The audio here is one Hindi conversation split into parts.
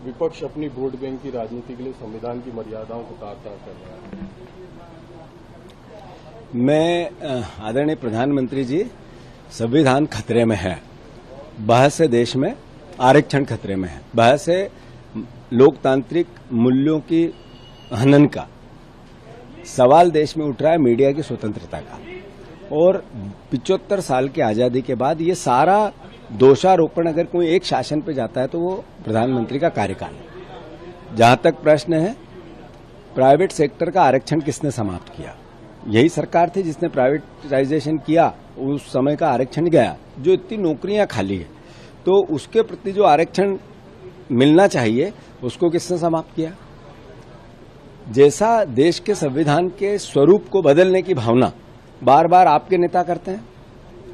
विपक्ष अपनी वोट बैंक की राजनीति के लिए संविधान की मर्यादाओं को तार-तार कर रहा है। मैं आदरणीय प्रधानमंत्री जी, संविधान खतरे में है, बहस से देश में आरक्षण खतरे में है, बहस से लोकतांत्रिक मूल्यों की हनन का सवाल देश में उठ रहा है, मीडिया की स्वतंत्रता का। और 75 साल की आजादी के बाद ये सारा दोषारोपण अगर कोई एक शासन पे जाता है तो वो प्रधानमंत्री का कार्यकाल है। जहां तक प्रश्न है प्राइवेट सेक्टर का आरक्षण किसने समाप्त किया, यही सरकार थी जिसने प्राइवेटाइजेशन किया, उस समय का आरक्षण गया। जो इतनी नौकरियां खाली है तो उसके प्रति जो आरक्षण मिलना चाहिए उसको किसने समाप्त किया। जैसा देश के संविधान के स्वरूप को बदलने की भावना बार बार आपके नेता करते हैं,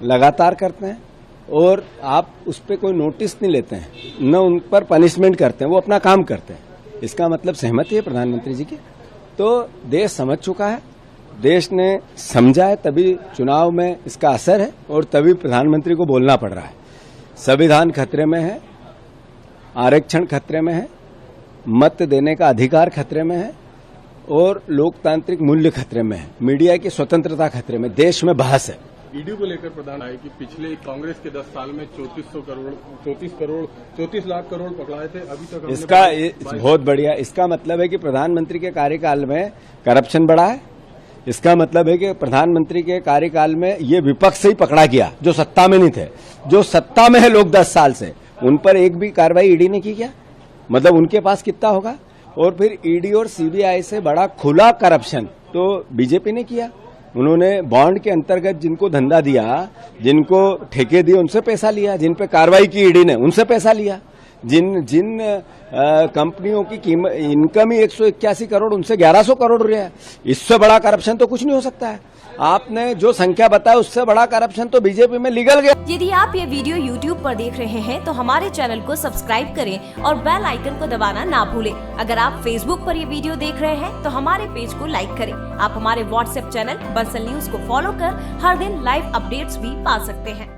लगातार करते हैं, और आप उस पर कोई नोटिस नहीं लेते हैं, न उन पर पनिशमेंट करते हैं, वो अपना काम करते हैं। इसका मतलब सहमति है प्रधानमंत्री जी की। तो देश समझ चुका है, देश ने समझा है, तभी चुनाव में इसका असर है और तभी प्रधानमंत्री को बोलना पड़ रहा है। संविधान खतरे में है, आरक्षण खतरे में है, मत देने का अधिकार खतरे में है और लोकतांत्रिक मूल्य खतरे में है, मीडिया की स्वतंत्रता खतरे में, देश में बहस है। ईडी को लेकर प्रधान आए कि पिछले कांग्रेस के 10 साल में 34 लाख करोड़ पकड़ाए थे, अभी तक इसका बहुत बढ़िया। इसका मतलब है कि प्रधानमंत्री के कार्यकाल में करप्शन बढ़ा है। इसका मतलब है कि प्रधानमंत्री के कार्यकाल में ये विपक्ष से ही पकड़ा गया जो सत्ता में नहीं थे। जो सत्ता में है लोग 10 साल से, उन पर एक भी कार्रवाई ईडी ने की क्या? मतलब उनके पास कितना होगा? और फिर ईडी और सीबीआई से बड़ा खुला करप्शन तो बीजेपी ने किया। उन्होंने बॉन्ड के अंतर्गत जिनको धंधा दिया, जिनको ठेके दिए, उनसे पैसा लिया। जिन पे कार्रवाई की ईडी ने, उनसे पैसा लिया। जिन कंपनियों की इनकम ही 181 करोड़, उनसे 1100 करोड़ रुपया है। इससे बड़ा करप्शन तो कुछ नहीं हो सकता है। आपने जो संख्या बताया उससे बड़ा करप्शन तो बीजेपी में लीगल गया। यदि आप ये वीडियो YouTube पर देख रहे हैं तो हमारे चैनल को सब्सक्राइब करें और बेल आइकन को दबाना ना भूलें। अगर आप Facebook पर ये वीडियो देख रहे हैं तो हमारे पेज को लाइक करें। आप हमारे WhatsApp चैनल बंसल न्यूज को फॉलो कर हर दिन लाइव अपडेट्स भी पा सकते हैं।